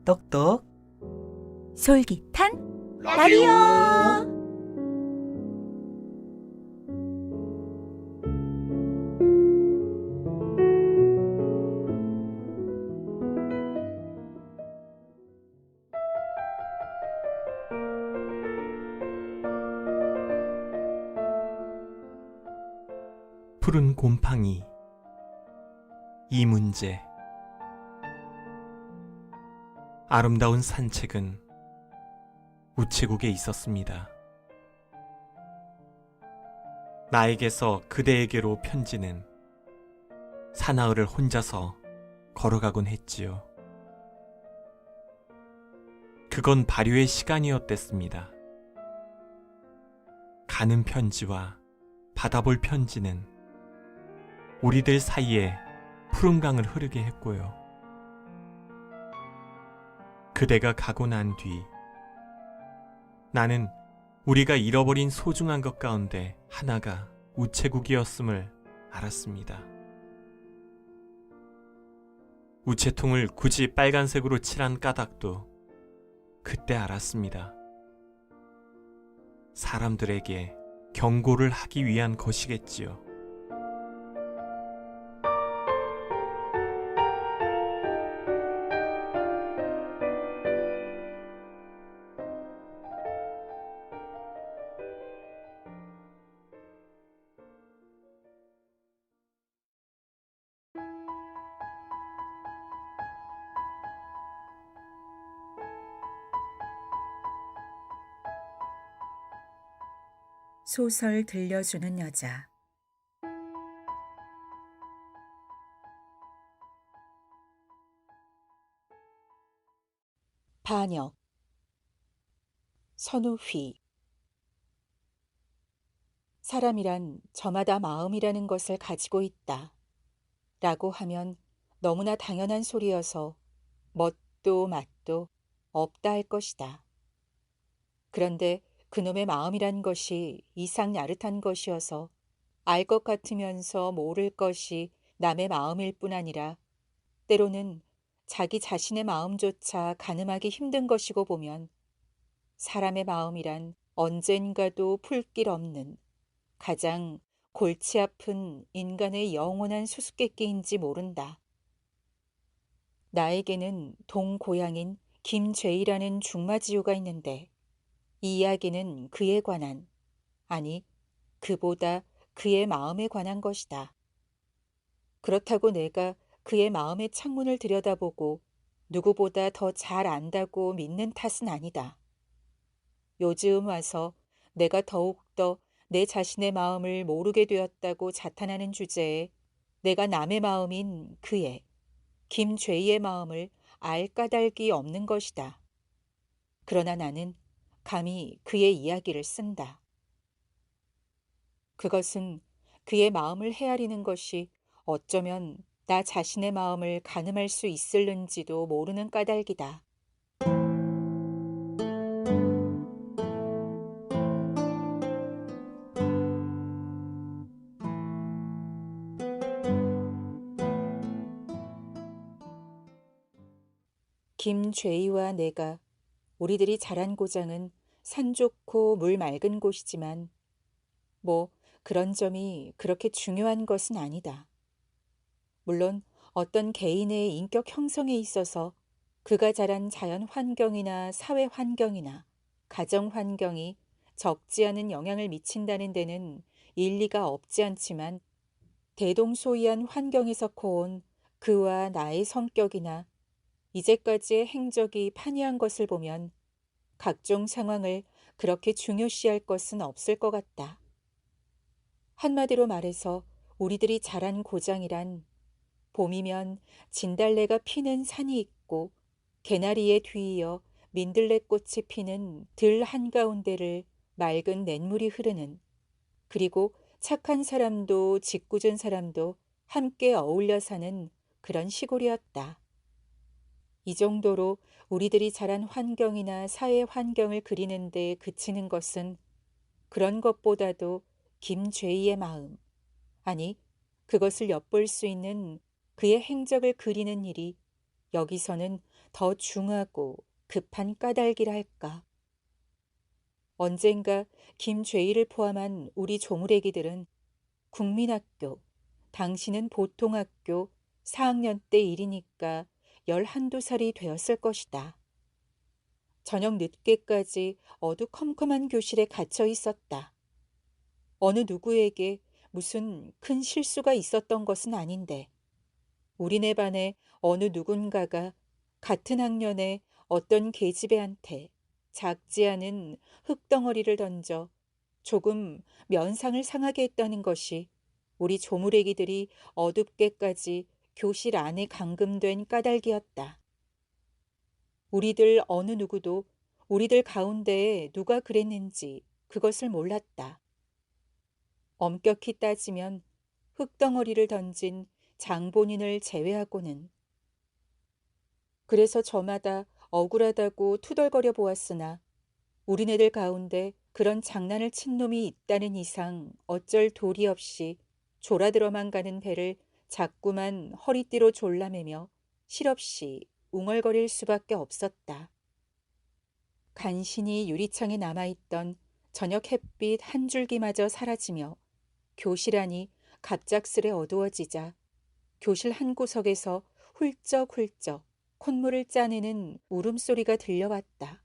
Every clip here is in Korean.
똑똑 솔깃한 라디오. 푸른 곰팡이 이 문제. 아름다운 산책은 우체국에 있었습니다. 나에게서 그대에게로 편지는 사나흘을 혼자서 걸어가곤 했지요. 그건 발효의 시간이었댔습니다. 가는 편지와 받아볼 편지는 우리들 사이에 푸른 강을 흐르게 했고요. 그대가 가고 난 뒤 나는 우리가 잃어버린 소중한 것 가운데 하나가 우체국이었음을 알았습니다. 우체통을 굳이 빨간색으로 칠한 까닭도 그때 알았습니다. 사람들에게 경고를 하기 위한 것이겠지요. 소설 들려주는 여자. 반역. 선우휘. 사람이란 저마다 마음이라는 것을 가지고 있다 라고 하면 너무나 당연한 소리여서 멋도 맛도 없다 할 것이다. 그런데 그놈의 마음이란 것이 이상 야릇한 것이어서 알 것 같으면서 모를 것이 남의 마음일 뿐 아니라 때로는 자기 자신의 마음조차 가늠하기 힘든 것이고 보면 사람의 마음이란 언젠가도 풀 길 없는 가장 골치 아픈 인간의 영원한 수수께끼인지 모른다. 나에게는 동고향인 김죄희라는 중마지우가 있는데 이 이야기는 그에 관한, 아니 그보다 그의 마음에 관한 것이다. 그렇다고 내가 그의 마음의 창문을 들여다보고 누구보다 더 잘 안다고 믿는 탓은 아니다. 요즘 와서 내가 더욱더 내 자신의 마음을 모르게 되었다고 자탄하는 주제에 내가 남의 마음인 그의, 김죄희의 마음을 알 까닭이 없는 것이다. 그러나 나는 감히 그의 이야기를 쓴다. 그것은 그의 마음을 헤아리는 것이 어쩌면 나 자신의 마음을 가늠할 수 있을는지도 모르는 까닭이다. 김죄희와 내가 우리들이 자란 고장은 산 좋고 물 맑은 곳이지만 뭐 그런 점이 그렇게 중요한 것은 아니다. 물론 어떤 개인의 인격 형성에 있어서 그가 자란 자연 환경이나 사회 환경이나 가정 환경이 적지 않은 영향을 미친다는 데는 일리가 없지 않지만 대동소이한 환경에서 커온 그와 나의 성격이나 이제까지의 행적이 판이한 것을 보면 각종 상황을 그렇게 중요시할 것은 없을 것 같다. 한마디로 말해서 우리들이 자란 고장이란 봄이면 진달래가 피는 산이 있고 개나리에 뒤이어 민들레꽃이 피는 들 한가운데를 맑은 냇물이 흐르는, 그리고 착한 사람도 짓궂은 사람도 함께 어울려 사는 그런 시골이었다. 이 정도로 우리들이 자란 환경이나 사회 환경을 그리는데 그치는 것은 그런 것보다도 김죄희의 마음, 아니 그것을 엿볼 수 있는 그의 행적을 그리는 일이 여기서는 더 중하고 급한 까닭이라 할까. 언젠가 김죄희를 포함한 우리 조물애기들은 국민학교, 당신은 보통학교 4학년 때 일이니까 11~2살이 되었을 것이다. 저녁 늦게까지 어두컴컴한 교실에 갇혀 있었다. 어느 누구에게 무슨 큰 실수가 있었던 것은 아닌데 우리네 반에 어느 누군가가 같은 학년에 어떤 계집애한테 작지 않은 흙덩어리를 던져 조금 면상을 상하게 했다는 것이 우리 조물애기들이 어둡게까지 교실 안에 감금된 까닭이었다. 우리들 어느 누구도 우리들 가운데에 누가 그랬는지 그것을 몰랐다. 엄격히 따지면 흙덩어리를 던진 장본인을 제외하고는. 그래서 저마다 억울하다고 투덜거려 보았으나 우리네들 가운데 그런 장난을 친 놈이 있다는 이상 어쩔 도리 없이 졸아들어만 가는 배를 자꾸만 허리띠로 졸라매며 실없이 웅얼거릴 수밖에 없었다. 간신히 유리창에 남아있던 저녁 햇빛 한 줄기마저 사라지며 교실 안이 갑작스레 어두워지자 교실 한 구석에서 훌쩍훌쩍 콧물을 짜내는 울음소리가 들려왔다.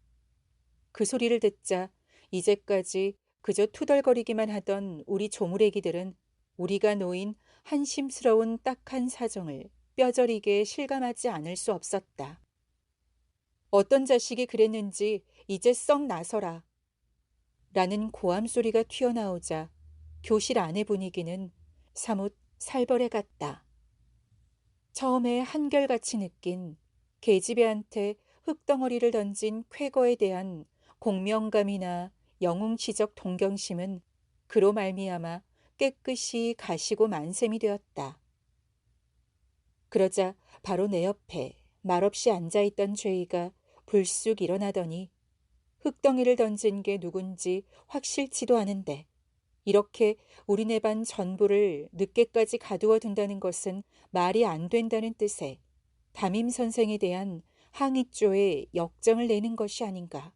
그 소리를 듣자 이제까지 그저 투덜거리기만 하던 우리 조물애기들은 우리가 놓인 한심스러운 딱한 사정을 뼈저리게 실감하지 않을 수 없었다. 어떤 자식이 그랬는지 이제 썩 나서라. 라는 고함 소리가 튀어나오자 교실 안의 분위기는 사뭇 살벌해 갔다. 처음에 한결같이 느낀 계집애한테 흙덩어리를 던진 쾌거에 대한 공명감이나 영웅치적 동경심은 그로 말미암아 깨끗이 가시고 만샘이 되었다. 그러자 바로 내 옆에 말없이 앉아있던 죄이가 불쑥 일어나더니 흙덩이를 던진 게 누군지 확실치도 않은데 이렇게 우리네 반 전부를 늦게까지 가두어 둔다는 것은 말이 안 된다는 뜻의 담임 선생에 대한 항의조에 역정을 내는 것이 아닌가.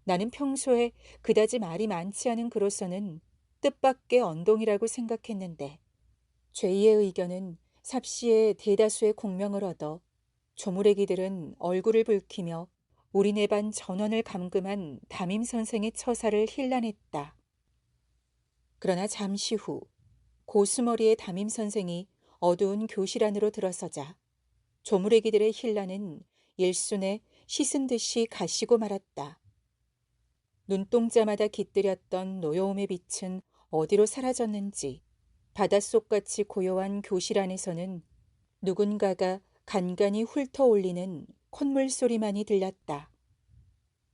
나는 평소에 그다지 말이 많지 않은 그로서는 뜻밖의 언동이라고 생각했는데 죄의 의견은 삽시에 대다수의 공명을 얻어 조물애기들은 얼굴을 붉히며 우리네 반 전원을 감금한 담임 선생의 처사를 힐난했다. 그러나 잠시 후 고수머리의 담임 선생이 어두운 교실 안으로 들어서자 조물애기들의 힐난은 일순에 씻은 듯이 가시고 말았다. 눈동자마다 깃들였던 노여움의 빛은 어디로 사라졌는지 바닷속같이 고요한 교실 안에서는 누군가가 간간히 훑어올리는 콧물 소리만이 들렸다.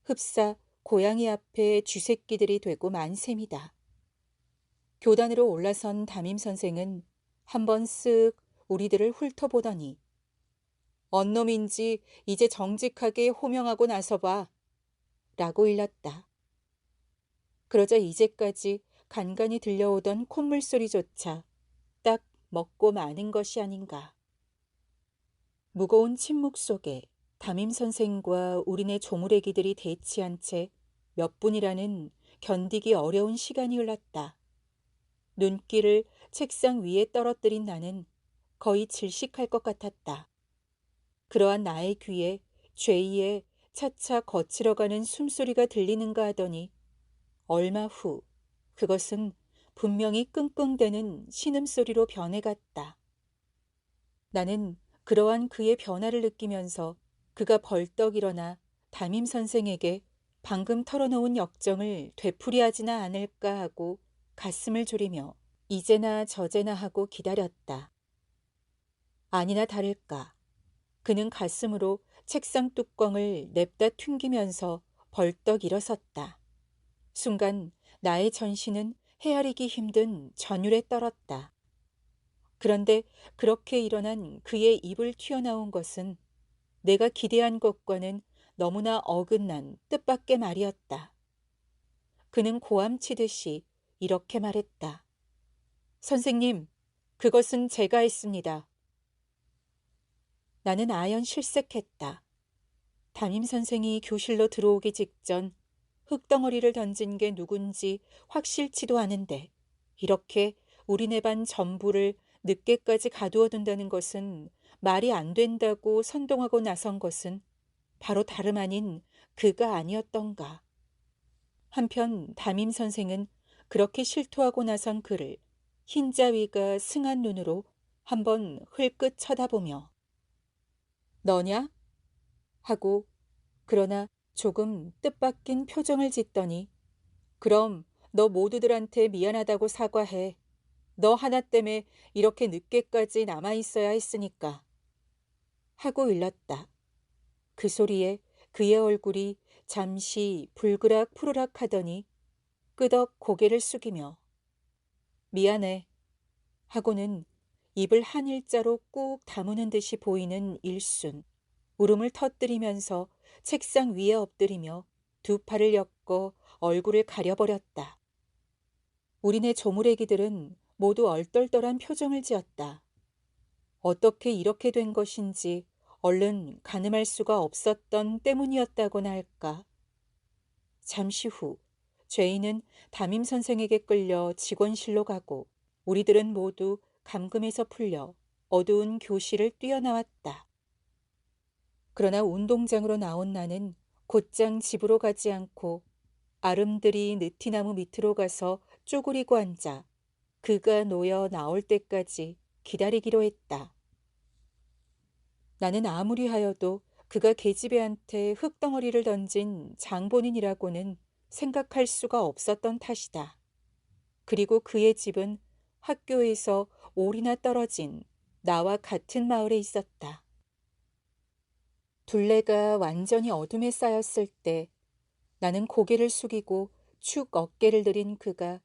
흡사 고양이 앞에 쥐새끼들이 되고 만셈이다. 교단으로 올라선 담임 선생은 한번 쓱 우리들을 훑어보더니 언놈인지 이제 정직하게 호명하고 나서 봐 라고 일렀다. 그러자 이제까지 간간히 들려오던 콧물 소리조차 딱 먹고 마는 것이 아닌가. 무거운 침묵 속에 담임 선생과 우리네 조물애기들이 대치한 채 몇 분이라는 견디기 어려운 시간이 흘렀다. 눈길을 책상 위에 떨어뜨린 나는 거의 질식할 것 같았다. 그러한 나의 귀에 죄의의 차차 거칠어가는 숨소리가 들리는가 하더니 얼마 후 그것은 분명히 끙끙대는 신음소리로 변해갔다. 나는 그러한 그의 변화를 느끼면서 그가 벌떡 일어나 담임 선생에게 방금 털어놓은 역정을 되풀이하지나 않을까 하고 가슴을 졸이며 이제나 저제나 하고 기다렸다. 아니나 다를까 그는 가슴으로 책상 뚜껑을 냅다 튕기면서 벌떡 일어섰다. 순간 나의 전신은 헤아리기 힘든 전율에 떨었다. 그런데 그렇게 일어난 그의 입을 튀어나온 것은 내가 기대한 것과는 너무나 어긋난 뜻밖의 말이었다. 그는 고함치듯이 이렇게 말했다. 선생님, 그것은 제가 했습니다. 나는 아연 실색했다. 담임 선생이 교실로 들어오기 직전 흙덩어리를 던진 게 누군지 확실치도 않은데 이렇게 우리네 반 전부를 늦게까지 가두어 둔다는 것은 말이 안 된다고 선동하고 나선 것은 바로 다름 아닌 그가 아니었던가. 한편 담임 선생은 그렇게 실토하고 나선 그를 흰자위가 승한 눈으로 한번 흘끗 쳐다보며 너냐? 하고 그러나 조금 뜻밖인 표정을 짓더니 그럼 너 모두들한테 미안하다고 사과해. 너 하나 때문에 이렇게 늦게까지 남아있어야 했으니까. 하고 일렀다. 그 소리에 그의 얼굴이 잠시 불그락 푸르락 하더니 끄덕 고개를 숙이며 미안해 하고는 입을 한 일자로 꾹 다무는 듯이 보이는 일순 울음을 터뜨리면서 책상 위에 엎드리며 두 팔을 엮어 얼굴을 가려버렸다. 우리네 조무래기들은 모두 얼떨떨한 표정을 지었다. 어떻게 이렇게 된 것인지 얼른 가늠할 수가 없었던 때문이었다고나 할까. 잠시 후 죄인은 담임 선생에게 끌려 직원실로 가고 우리들은 모두 감금에서 풀려 어두운 교실을 뛰어나왔다. 그러나 운동장으로 나온 나는 곧장 집으로 가지 않고 아름드리 느티나무 밑으로 가서 쪼그리고 앉아 그가 놓여 나올 때까지 기다리기로 했다. 나는 아무리 하여도 그가 계집애한테 흙덩어리를 던진 장본인이라고는 생각할 수가 없었던 탓이다. 그리고 그의 집은 학교에서 올이나 떨어진 나와 같은 마을에 있었다. 둘레가 완전히 어둠에 쌓였을 때 나는 고개를 숙이고 축 어깨를 들인 그가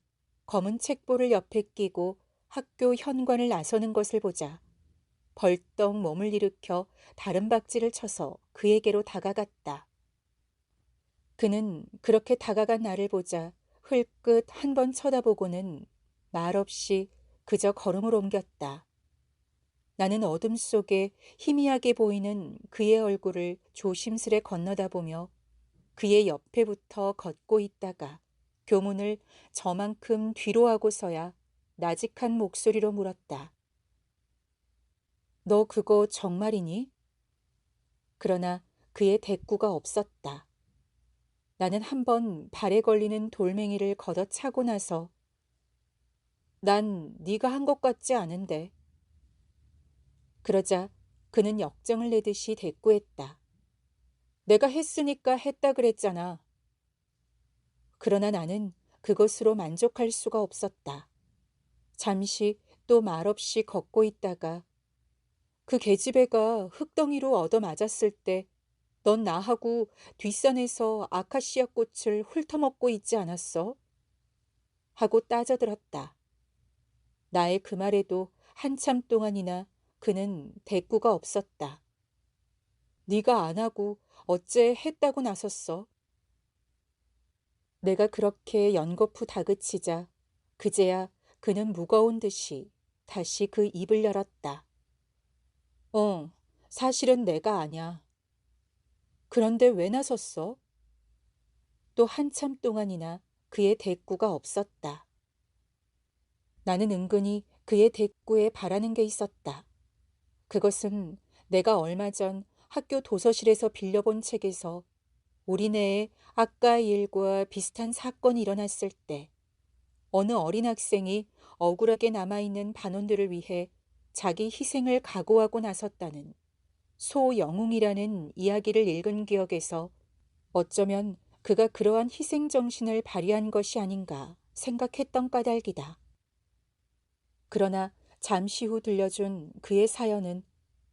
검은 책보를 옆에 끼고 학교 현관을 나서는 것을 보자 벌떡 몸을 일으켜 다른 박질을 쳐서 그에게로 다가갔다. 그는 그렇게 다가간 나를 보자 흘끗 한 번 쳐다보고는 말없이 그저 걸음을 옮겼다. 나는 어둠 속에 희미하게 보이는 그의 얼굴을 조심스레 건너다 보며 그의 옆에부터 걷고 있다가 교문을 저만큼 뒤로 하고서야 나직한 목소리로 물었다. 너 그거 정말이니? 그러나 그의 대꾸가 없었다. 나는 한번 발에 걸리는 돌멩이를 걷어차고 나서 난 네가 한 것 같지 않은데. 그러자 그는 역정을 내듯이 대꾸했다. 내가 했으니까 했다 그랬잖아. 그러나 나는 그것으로 만족할 수가 없었다. 잠시 또 말없이 걷고 있다가 그 계집애가 흙덩이로 얻어맞았을 때 넌 나하고 뒷산에서 아카시아 꽃을 훑어먹고 있지 않았어? 하고 따져들었다. 나의 그 말에도 한참 동안이나 그는 대꾸가 없었다. 네가 안 하고 어째 했다고 나섰어? 내가 그렇게 연거푸 다그치자 그제야 그는 무거운 듯이 다시 그 입을 열었다. 사실은 내가 아냐. 그런데 왜 나섰어? 또 한참 동안이나 그의 대꾸가 없었다. 나는 은근히 그의 대꾸에 바라는 게 있었다. 그것은 내가 얼마 전 학교 도서실에서 빌려본 책에서 우리네에 아까의 일과 비슷한 사건이 일어났을 때 어느 어린 학생이 억울하게 남아있는 반원들을 위해 자기 희생을 각오하고 나섰다는 소영웅이라는 이야기를 읽은 기억에서 어쩌면 그가 그러한 희생정신을 발휘한 것이 아닌가 생각했던 까닭이다. 그러나 잠시 후 들려준 그의 사연은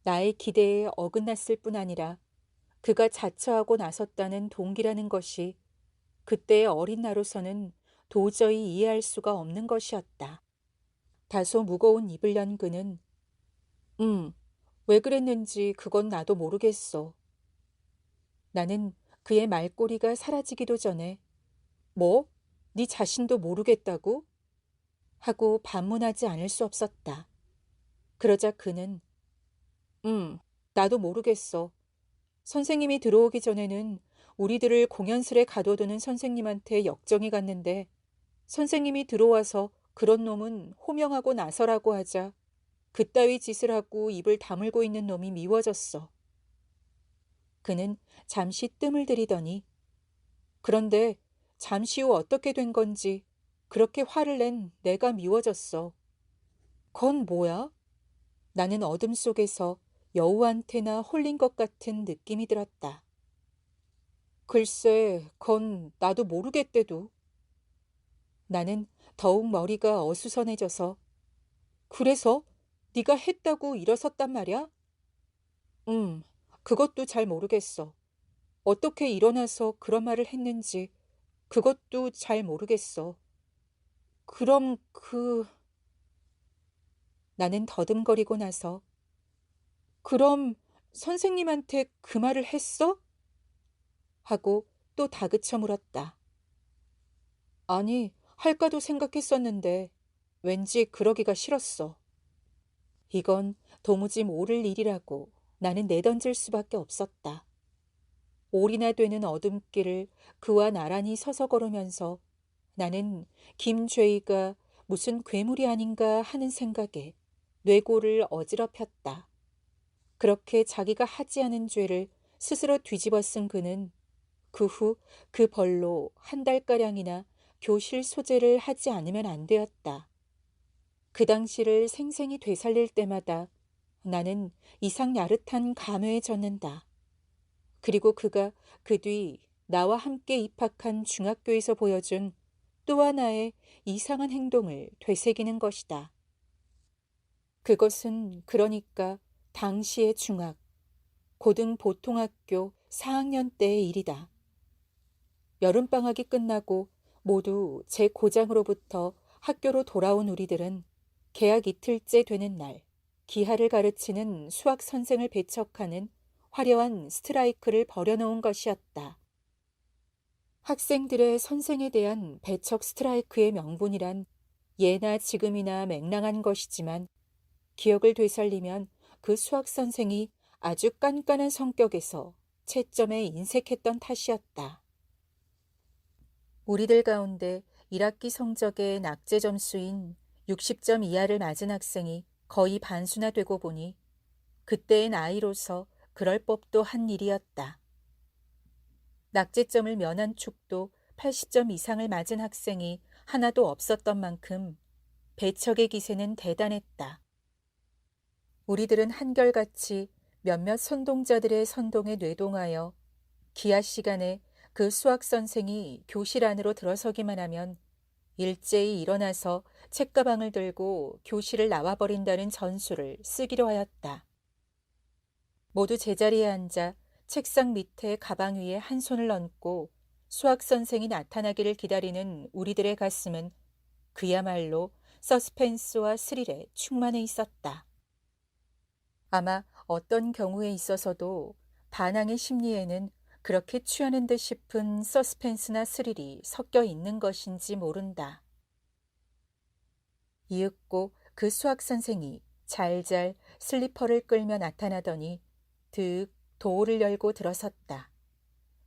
나의 기대에 어긋났을 뿐 아니라 그가 자처하고 나섰다는 동기라는 것이 그때의 어린 나로서는 도저히 이해할 수가 없는 것이었다. 다소 무거운 입을 연 그는 왜 그랬는지 그건 나도 모르겠어. 나는 그의 말꼬리가 사라지기도 전에 뭐? 네 자신도 모르겠다고? 하고 반문하지 않을 수 없었다. 그러자 그는 나도 모르겠어. 선생님이 들어오기 전에는 우리들을 공연실에 가둬두는 선생님한테 역정이 갔는데 선생님이 들어와서 그런 놈은 호명하고 나서라고 하자 그따위 짓을 하고 입을 다물고 있는 놈이 미워졌어. 그는 잠시 뜸을 들이더니 그런데 잠시 후 어떻게 된 건지 그렇게 화를 낸 내가 미워졌어. 건 뭐야? 나는 어둠 속에서 여우한테나 홀린 것 같은 느낌이 들었다. 글쎄, 건 나도 모르겠대도. 나는 더욱 머리가 어수선해져서 그래서 네가 했다고 일어섰단 말이야? 그것도 잘 모르겠어. 어떻게 일어나서 그런 말을 했는지 그것도 잘 모르겠어. 그럼 나는 더듬거리고 나서 그럼 선생님한테 그 말을 했어? 하고 또 다그쳐 물었다. 아니, 할까도 생각했었는데 왠지 그러기가 싫었어. 이건 도무지 모를 일이라고 나는 내던질 수밖에 없었다. 올이나 되는 어둠길을 그와 나란히 서서 걸으면서 나는 김죄희가 무슨 괴물이 아닌가 하는 생각에 뇌골을 어지럽혔다. 그렇게 자기가 하지 않은 죄를 스스로 뒤집어 쓴 그는 그 후 그 벌로 한 달가량이나 교실 소재를 하지 않으면 안 되었다. 그 당시를 생생히 되살릴 때마다 나는 이상 야릇한 감회에 젖는다. 그리고 그가 그 뒤 나와 함께 입학한 중학교에서 보여준 또 하나의 이상한 행동을 되새기는 것이다. 그것은 그러니까 당시의 중학, 고등보통학교 4학년 때의 일이다. 여름방학이 끝나고 모두 제 고장으로부터 학교로 돌아온 우리들은 개학 이틀째 되는 날 기하를 가르치는 수학 선생을 배척하는 화려한 스트라이크를 벌여놓은 것이었다. 학생들의 선생에 대한 배척 스트라이크의 명분이란 예나 지금이나 맹랑한 것이지만 기억을 되살리면 그 수학 선생이 아주 깐깐한 성격에서 채점에 인색했던 탓이었다. 우리들 가운데 1학기 성적의 낙제 점수인 60점 이하를 맞은 학생이 거의 반수나 되고 보니 그때의 나이로서 그럴 법도 한 일이었다. 낙제점을 면한 축도 80점 이상을 맞은 학생이 하나도 없었던 만큼 배척의 기세는 대단했다. 우리들은 한결같이 몇몇 선동자들의 선동에 뇌동하여 기하 시간에 그 수학 선생이 교실 안으로 들어서기만 하면 일제히 일어나서 책가방을 들고 교실을 나와버린다는 전술을 쓰기로 하였다. 모두 제자리에 앉아 책상 밑에 가방 위에 한 손을 얹고 수학 선생이 나타나기를 기다리는 우리들의 가슴은 그야말로 서스펜스와 스릴에 충만해 있었다. 아마 어떤 경우에 있어서도 반항의 심리에는 그렇게 취하는 듯 싶은 서스펜스나 스릴이 섞여 있는 것인지 모른다. 이윽고 그 수학 선생이 잘잘 슬리퍼를 끌며 나타나더니 득 도어를 열고 들어섰다.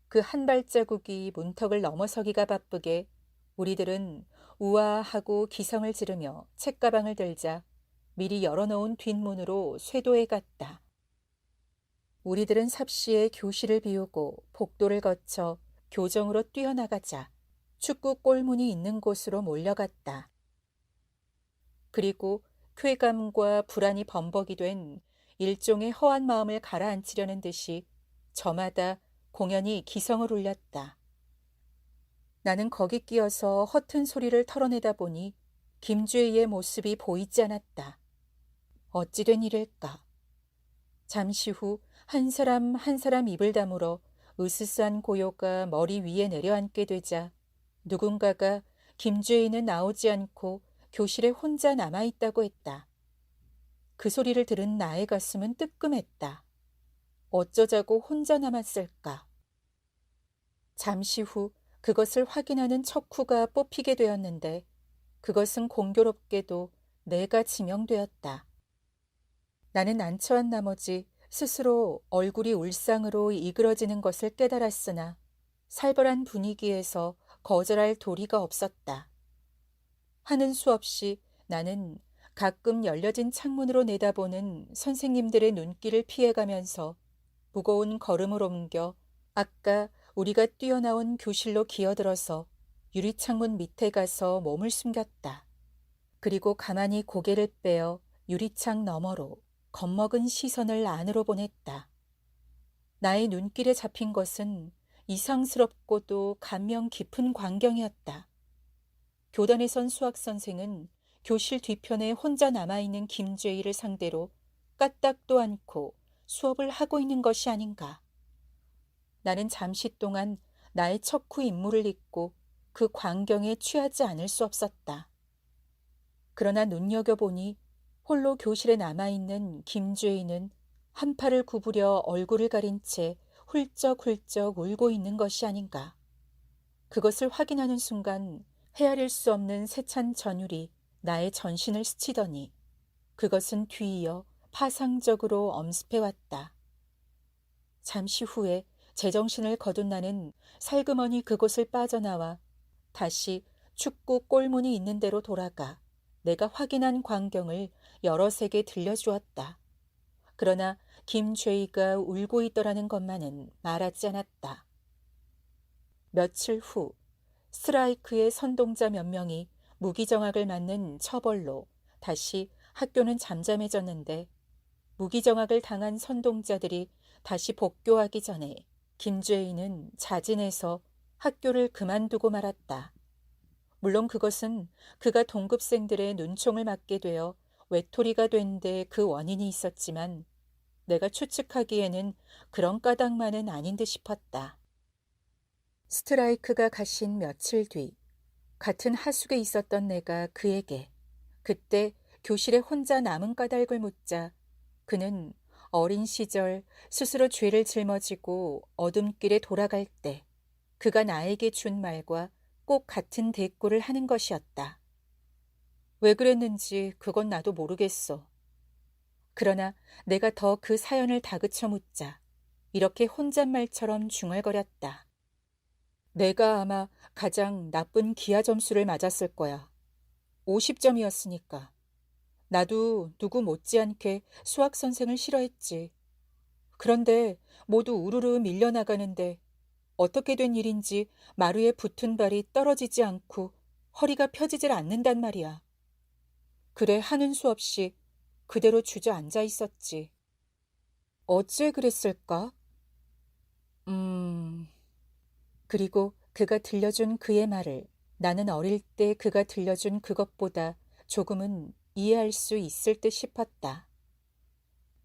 그 한 발자국이 문턱을 넘어서기가 바쁘게 우리들은 우아하고 기성을 지르며 책가방을 들자 미리 열어놓은 뒷문으로 쇄도에 갔다. 우리들은 삽시에 교실을 비우고 복도를 거쳐 교정으로 뛰어나가자 축구 골문이 있는 곳으로 몰려갔다. 그리고 쾌감과 불안이 범벅이 된 일종의 허한 마음을 가라앉히려는 듯이 저마다 공연히 기성을 울렸다. 나는 거기 끼어서 허튼 소리를 털어내다 보니 김죄희의 모습이 보이지 않았다. 어찌 된 일일까? 잠시 후 한 사람 한 사람 입을 다물어 으스스한 고요가 머리 위에 내려앉게 되자 누군가가 김죄희는 나오지 않고 교실에 혼자 남아있다고 했다. 그 소리를 들은 나의 가슴은 뜨끔했다. 어쩌자고 혼자 남았을까? 잠시 후 그것을 확인하는 척후가 뽑히게 되었는데 그것은 공교롭게도 내가 지명되었다. 나는 난처한 나머지 스스로 얼굴이 울상으로 이그러지는 것을 깨달았으나 살벌한 분위기에서 거절할 도리가 없었다. 하는 수 없이 나는 가끔 열려진 창문으로 내다보는 선생님들의 눈길을 피해가면서 무거운 걸음을 옮겨 아까 우리가 뛰어나온 교실로 기어들어서 유리창문 밑에 가서 몸을 숨겼다. 그리고 가만히 고개를 빼어 유리창 너머로 겁먹은 시선을 안으로 보냈다. 나의 눈길에 잡힌 것은 이상스럽고도 감명 깊은 광경이었다. 교단에 선 수학선생은 교실 뒤편에 혼자 남아있는 김죄희를 상대로 까딱도 않고 수업을 하고 있는 것이 아닌가. 나는 잠시 동안 나의 척후 임무를 잊고 그 광경에 취하지 않을 수 없었다. 그러나 눈여겨보니 홀로 교실에 남아있는 김죄희는 한 팔을 구부려 얼굴을 가린 채 훌쩍훌쩍 울고 있는 것이 아닌가. 그것을 확인하는 순간 헤아릴 수 없는 세찬 전율이 나의 전신을 스치더니 그것은 뒤이어 파상적으로 엄습해왔다. 잠시 후에 제정신을 거둔 나는 살그머니 그곳을 빠져나와 다시 축구 골문이 있는 데로 돌아가 내가 확인한 광경을 여럿에게 들려주었다. 그러나 김죄희가 울고 있더라는 것만은 말하지 않았다. 며칠 후 스트라이크의 선동자 몇 명이 무기정학을 맞는 처벌로 다시 학교는 잠잠해졌는데 무기정학을 당한 선동자들이 다시 복교하기 전에 김죄희는 자진해서 학교를 그만두고 말았다. 물론 그것은 그가 동급생들의 눈총을 맞게 되어 외톨이가 된 데 그 원인이 있었지만 내가 추측하기에는 그런 까닭만은 아닌 듯 싶었다. 스트라이크가 가신 며칠 뒤 같은 하숙에 있었던 내가 그에게 그때 교실에 혼자 남은 까닭을 묻자 그는 어린 시절 스스로 죄를 짊어지고 어둠길에 돌아갈 때 그가 나에게 준 말과 꼭 같은 대꾸를 하는 것이었다. 왜 그랬는지 그건 나도 모르겠어. 그러나 내가 더 그 사연을 다그쳐 묻자 이렇게 혼잣말처럼 중얼거렸다. 내가 아마 가장 나쁜 기하 점수를 맞았을 거야. 50점이었으니까. 나도 누구 못지않게 수학 선생을 싫어했지. 그런데 모두 우르르 밀려나가는데 어떻게 된 일인지 마루에 붙은 발이 떨어지지 않고 허리가 펴지질 않는단 말이야. 그래 하는 수 없이 그대로 주저앉아 있었지. 어째 그랬을까? 그리고 그가 들려준 그의 말을 나는 어릴 때 그가 들려준 그것보다 조금은 이해할 수 있을 듯 싶었다.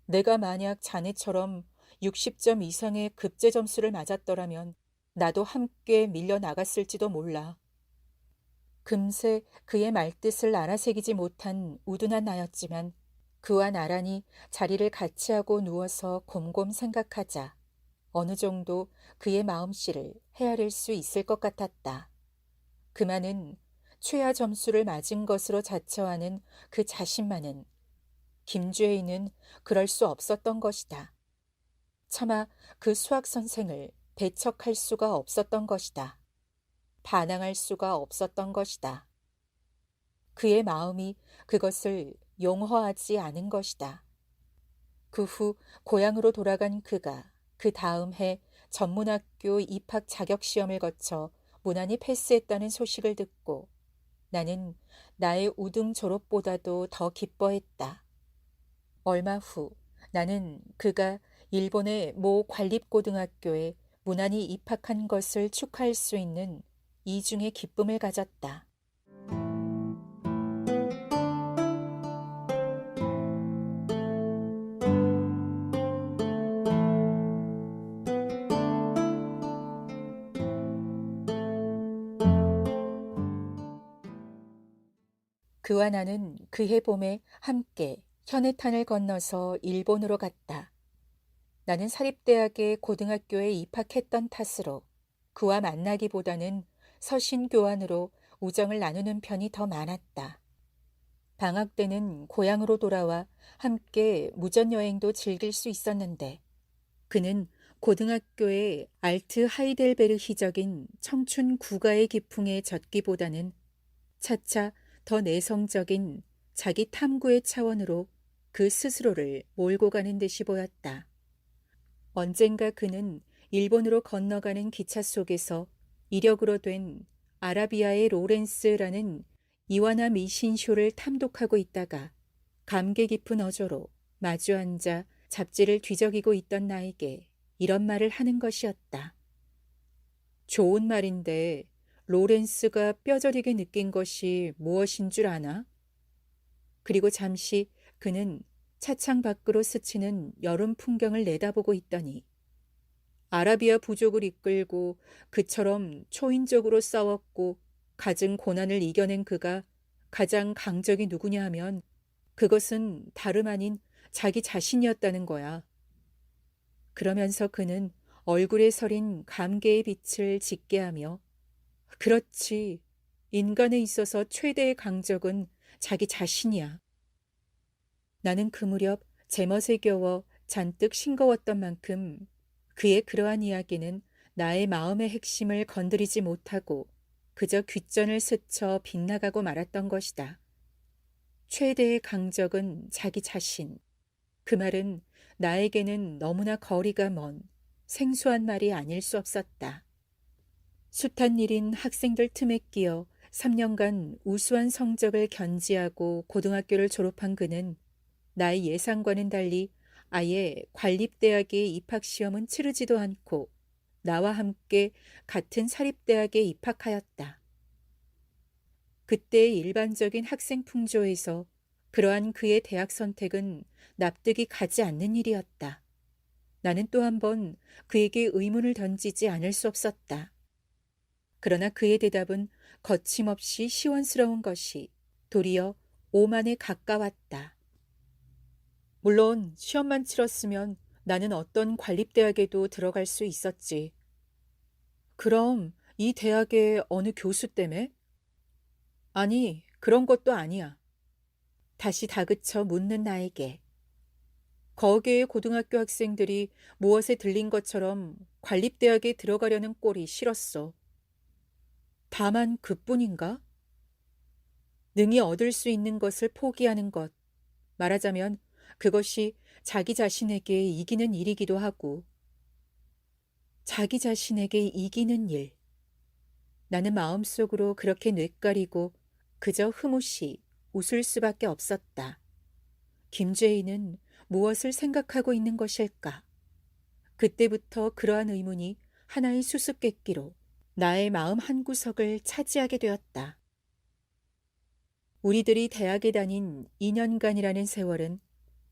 내가 만약 자네처럼 60점 이상의 급제 점수를 맞았더라면 나도 함께 밀려나갔을지도 몰라. 금세 그의 말뜻을 알아새기지 못한 우둔한 나였지만 그와 나란히 자리를 같이 하고 누워서 곰곰 생각하자 어느 정도 그의 마음씨를 헤아릴 수 있을 것 같았다. 그만은 최하 점수를 맞은 것으로 자처하는 그 자신만은 김죄희는 그럴 수 없었던 것이다. 차마 그 수학 선생을 배척할 수가 없었던 것이다. 반항할 수가 없었던 것이다. 그의 마음이 그것을 용허하지 않은 것이다. 그 후 고향으로 돌아간 그가 그 다음 해 전문학교 입학 자격시험을 거쳐 무난히 패스했다는 소식을 듣고 나는 나의 우등 졸업보다도 더 기뻐했다. 얼마 후 나는 그가 일본의 모 관립고등학교에 무난히 입학한 것을 축하할 수 있는 이중의 기쁨을 가졌다. 그와 나는 그해 봄에 함께 현해탄을 건너서 일본으로 갔다. 나는 사립대학의 고등학교에 입학했던 탓으로 그와 만나기보다는 서신 교환으로 우정을 나누는 편이 더 많았다. 방학 때는 고향으로 돌아와 함께 무전여행도 즐길 수 있었는데 그는 고등학교의 알트 하이델베르히적인 청춘 국가의 기풍에 젖기보다는 차차 더 내성적인 자기 탐구의 차원으로 그 스스로를 몰고 가는 듯이 보였다. 언젠가 그는 일본으로 건너가는 기차 속에서 이력으로 된 아라비아의 로렌스라는 이와나 미신쇼를 탐독하고 있다가 감개 깊은 어조로 마주 앉아 잡지를 뒤적이고 있던 나에게 이런 말을 하는 것이었다. 좋은 말인데 로렌스가 뼈저리게 느낀 것이 무엇인 줄 아나? 그리고 잠시 그는 차창 밖으로 스치는 여름 풍경을 내다보고 있더니 아라비아 부족을 이끌고 그처럼 초인적으로 싸웠고 갖은 고난을 이겨낸 그가 가장 강적이 누구냐 하면 그것은 다름 아닌 자기 자신이었다는 거야. 그러면서 그는 얼굴에 서린 감개의 빛을 짓게 하며 그렇지. 인간에 있어서 최대의 강적은 자기 자신이야. 나는 그 무렵 제멋에 겨워 잔뜩 싱거웠던 만큼 그의 그러한 이야기는 나의 마음의 핵심을 건드리지 못하고 그저 귓전을 스쳐 빗나가고 말았던 것이다. 최대의 강적은 자기 자신. 그 말은 나에게는 너무나 거리가 먼 생소한 말이 아닐 수 없었다. 숱한 일인 학생들 틈에 끼어 3년간 우수한 성적을 견지하고 고등학교를 졸업한 그는 나의 예상과는 달리 아예 관립대학의 입학시험은 치르지도 않고 나와 함께 같은 사립대학에 입학하였다. 그때의 일반적인 학생 풍조에서 그러한 그의 대학 선택은 납득이 가지 않는 일이었다. 나는 또 한 번 그에게 의문을 던지지 않을 수 없었다. 그러나 그의 대답은 거침없이 시원스러운 것이 도리어 오만에 가까웠다. 물론 시험만 치렀으면 나는 어떤 관립대학에도 들어갈 수 있었지. 그럼 이 대학의 어느 교수 때문에? 아니, 그런 것도 아니야. 다시 다그쳐 묻는 나에게. 거기의 고등학교 학생들이 무엇에 들린 것처럼 관립대학에 들어가려는 꼴이 싫었어. 다만 그뿐인가? 능히 얻을 수 있는 것을 포기하는 것. 말하자면 그것이 자기 자신에게 이기는 일이기도 하고. 자기 자신에게 이기는 일. 나는 마음속으로 그렇게 뇌까리고 그저 흐뭇이 웃을 수밖에 없었다. 김죄인은 무엇을 생각하고 있는 것일까? 그때부터 그러한 의문이 하나의 수수께끼로 나의 마음 한구석을 차지하게 되었다. 우리들이 대학에 다닌 2년간이라는 세월은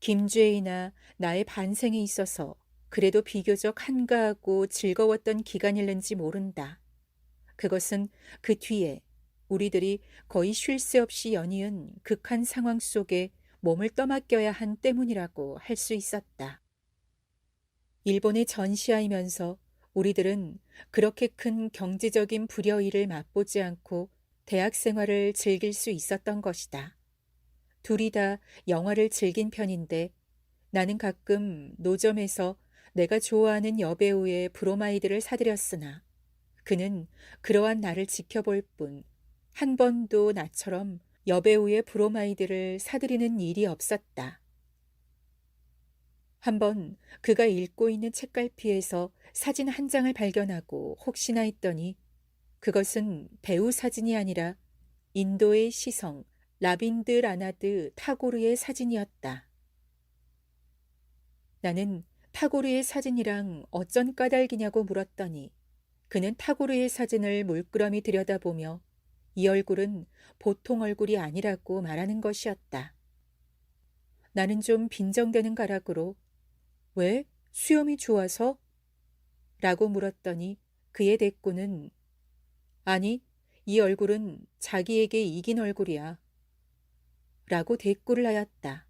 김죄이나 나의 반생에 있어서 그래도 비교적 한가하고 즐거웠던 기간일는지 모른다. 그것은 그 뒤에 우리들이 거의 쉴 새 없이 연이은 극한 상황 속에 몸을 떠맡겨야 한 때문이라고 할 수 있었다. 일본에 전시하이면서 우리들은 그렇게 큰 경제적인 불여의를 맛보지 않고 대학 생활을 즐길 수 있었던 것이다. 둘이 다 영화를 즐긴 편인데 나는 가끔 노점에서 내가 좋아하는 여배우의 브로마이드를 사들였으나 그는 그러한 나를 지켜볼 뿐 한 번도 나처럼 여배우의 브로마이드를 사들이는 일이 없었다. 한번 그가 읽고 있는 책갈피에서 사진 한 장을 발견하고 혹시나 했더니 그것은 배우 사진이 아니라 인도의 시성 라빈드라나드 타고르의 사진이었다. 나는 타고르의 사진이랑 어쩐 까닭이냐고 물었더니 그는 타고르의 사진을 물끄러미 들여다보며 이 얼굴은 보통 얼굴이 아니라고 말하는 것이었다. 나는 좀 빈정대는 가락으로 왜? 수염이 좋아서? 라고 물었더니 그의 대꾸는 아니, 이 얼굴은 자기에게 이긴 얼굴이야. 라고 대꾸를 하였다.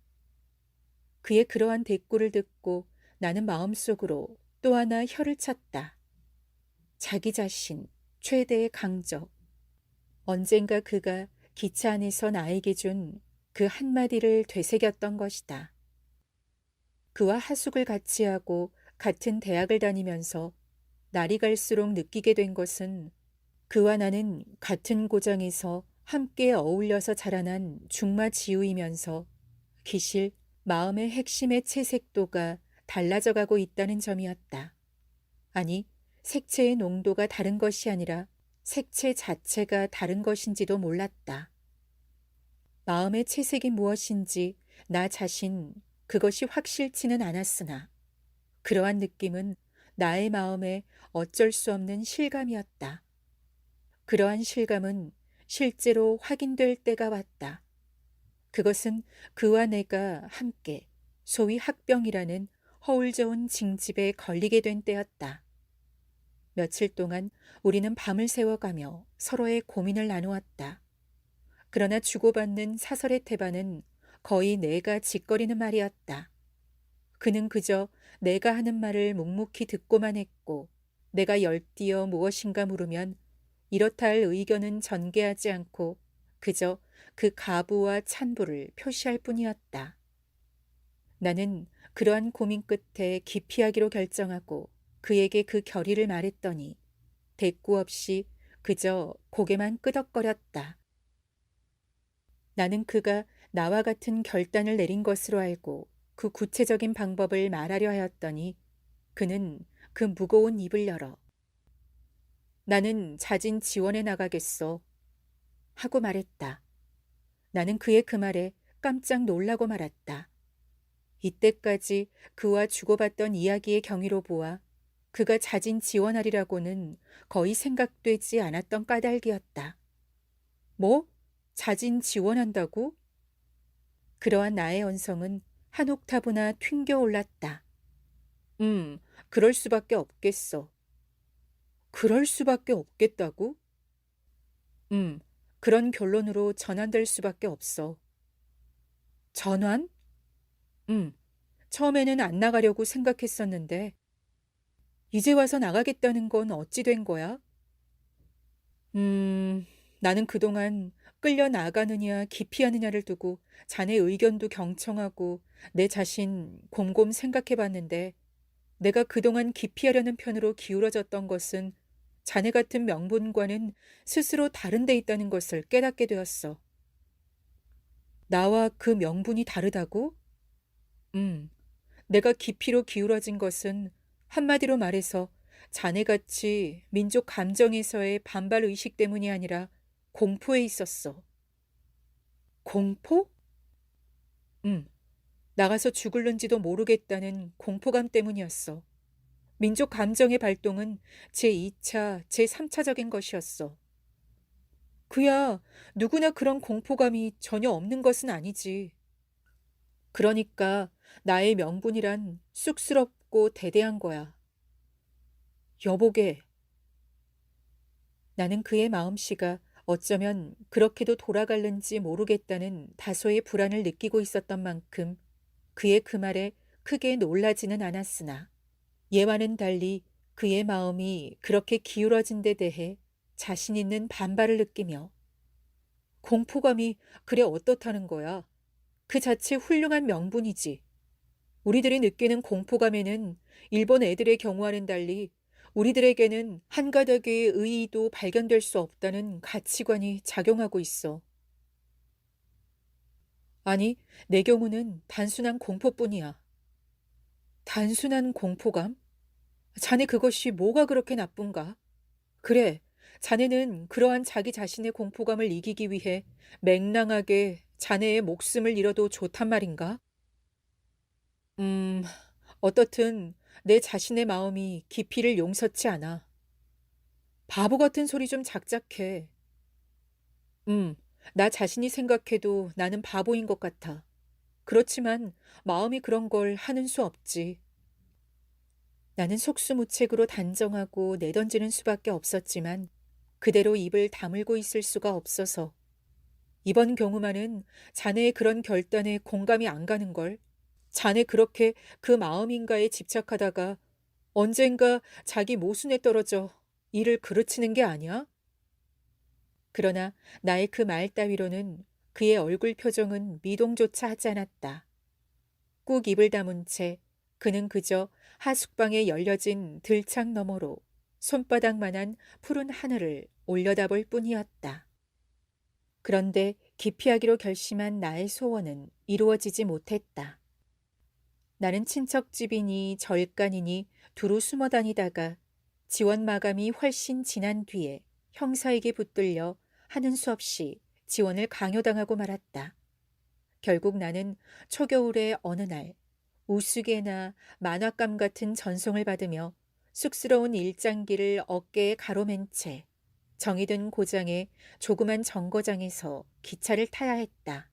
그의 그러한 대꾸를 듣고 나는 마음속으로 또 하나 혀를 찼다. 자기 자신, 최대의 강적. 언젠가 그가 기차 안에서 나에게 준 그 한마디를 되새겼던 것이다. 그와 하숙을 같이 하고 같은 대학을 다니면서 날이 갈수록 느끼게 된 것은 그와 나는 같은 고장에서 함께 어울려서 자라난 중마지우이면서 기실 마음의 핵심의 채색도가 달라져 가고 있다는 점이었다. 아니, 색채의 농도가 다른 것이 아니라 색채 자체가 다른 것인지도 몰랐다. 마음의 채색이 무엇인지 나 자신 그것이 확실치는 않았으나 그러한 느낌은 나의 마음에 어쩔 수 없는 실감이었다. 그러한 실감은 실제로 확인될 때가 왔다. 그것은 그와 내가 함께 소위 학병이라는 허울 좋은 징집에 걸리게 된 때였다. 며칠 동안 우리는 밤을 새워가며 서로의 고민을 나누었다. 그러나 주고받는 사설의 태반은 거의 내가 짓거리는 말이었다. 그는 그저 내가 하는 말을 묵묵히 듣고만 했고 내가 열띠어 무엇인가 물으면 이렇다 할 의견은 전개하지 않고 그저 그 가부와 찬부를 표시할 뿐이었다. 나는 그러한 고민 끝에 기피하기로 결정하고 그에게 그 결의를 말했더니 대꾸 없이 그저 고개만 끄덕거렸다. 나는 그가 나와 같은 결단을 내린 것으로 알고 그 구체적인 방법을 말하려 하였더니 그는 그 무거운 입을 열어 나는 자진 지원해 나가겠어 하고 말했다. 나는 그의 그 말에 깜짝 놀라고 말았다. 이때까지 그와 주고받던 이야기의 경위로 보아 그가 자진 지원하리라고는 거의 생각되지 않았던 까닭이었다. 뭐? 자진 지원한다고? 그러한 나의 언성은 한 옥타브나 튕겨 올랐다. 그럴 수밖에 없겠어. 그럴 수밖에 없겠다고? 그런 결론으로 전환될 수밖에 없어. 전환? 처음에는 안 나가려고 생각했었는데, 이제 와서 나가겠다는 건 어찌 된 거야? 나는 그동안 끌려 나가느냐 기피하느냐를 두고 자네 의견도 경청하고 내 자신 곰곰 생각해 봤는데 내가 그동안 기피하려는 편으로 기울어졌던 것은 자네 같은 명분과는 스스로 다른 데 있다는 것을 깨닫게 되었어. 나와 그 명분이 다르다고? 내가 기피로 기울어진 것은 한마디로 말해서 자네같이 민족 감정에서의 반발 의식 때문이 아니라 공포에 있었어. 공포? 나가서 죽을는지도 모르겠다는 공포감 때문이었어. 민족 감정의 발동은 제2차, 제3차적인 것이었어. 그야 누구나 그런 공포감이 전혀 없는 것은 아니지. 그러니까 나의 명분이란 쑥스럽고 대대한 거야. 여보게. 나는 그의 마음씨가 어쩌면 그렇게도 돌아갈는지 모르겠다는 다소의 불안을 느끼고 있었던 만큼 그의 그 말에 크게 놀라지는 않았으나 예와는 달리 그의 마음이 그렇게 기울어진 데 대해 자신 있는 반발을 느끼며 공포감이 그래 어떻다는 거야. 그 자체 훌륭한 명분이지. 우리들이 느끼는 공포감에는 일본 애들의 경우와는 달리 우리들에게는 한 가닥의 의의도 발견될 수 없다는 가치관이 작용하고 있어. 아니, 내 경우는 단순한 공포뿐이야. 단순한 공포감? 자네 그것이 뭐가 그렇게 나쁜가? 그래, 자네는 그러한 자기 자신의 공포감을 이기기 위해 맹랑하게 자네의 목숨을 잃어도 좋단 말인가? 음, 어떻든 내 자신의 마음이 깊이를 용서치 않아. 바보 같은 소리 좀 작작해. 음, 나 자신이 생각해도 나는 바보인 것 같아. 그렇지만 마음이 그런 걸 하는 수 없지. 나는 속수무책으로 단정하고 내던지는 수밖에 없었지만 그대로 입을 다물고 있을 수가 없어서 이번 경우만은 자네의 그런 결단에 공감이 안 가는 걸. 자네 그렇게 그 마음인가에 집착하다가 언젠가 자기 모순에 떨어져 일을 그르치는 게 아니야? 그러나 나의 그 말 따위로는 그의 얼굴 표정은 미동조차 하지 않았다. 꾹 입을 다문 채 그는 그저 하숙방에 열려진 들창 너머로 손바닥만한 푸른 하늘을 올려다볼 뿐이었다. 그런데 기피하기로 결심한 나의 소원은 이루어지지 못했다. 나는 친척집이니 절간이니 두루 숨어 다니다가 지원 마감이 훨씬 지난 뒤에 형사에게 붙들려 하는 수 없이 지원을 강요당하고 말았다. 결국 나는 초겨울의 어느 날 우스개나 만화감 같은 전송을 받으며 쑥스러운 일장기를 어깨에 가로맨 채 정이 든 고장의 조그만 정거장에서 기차를 타야 했다.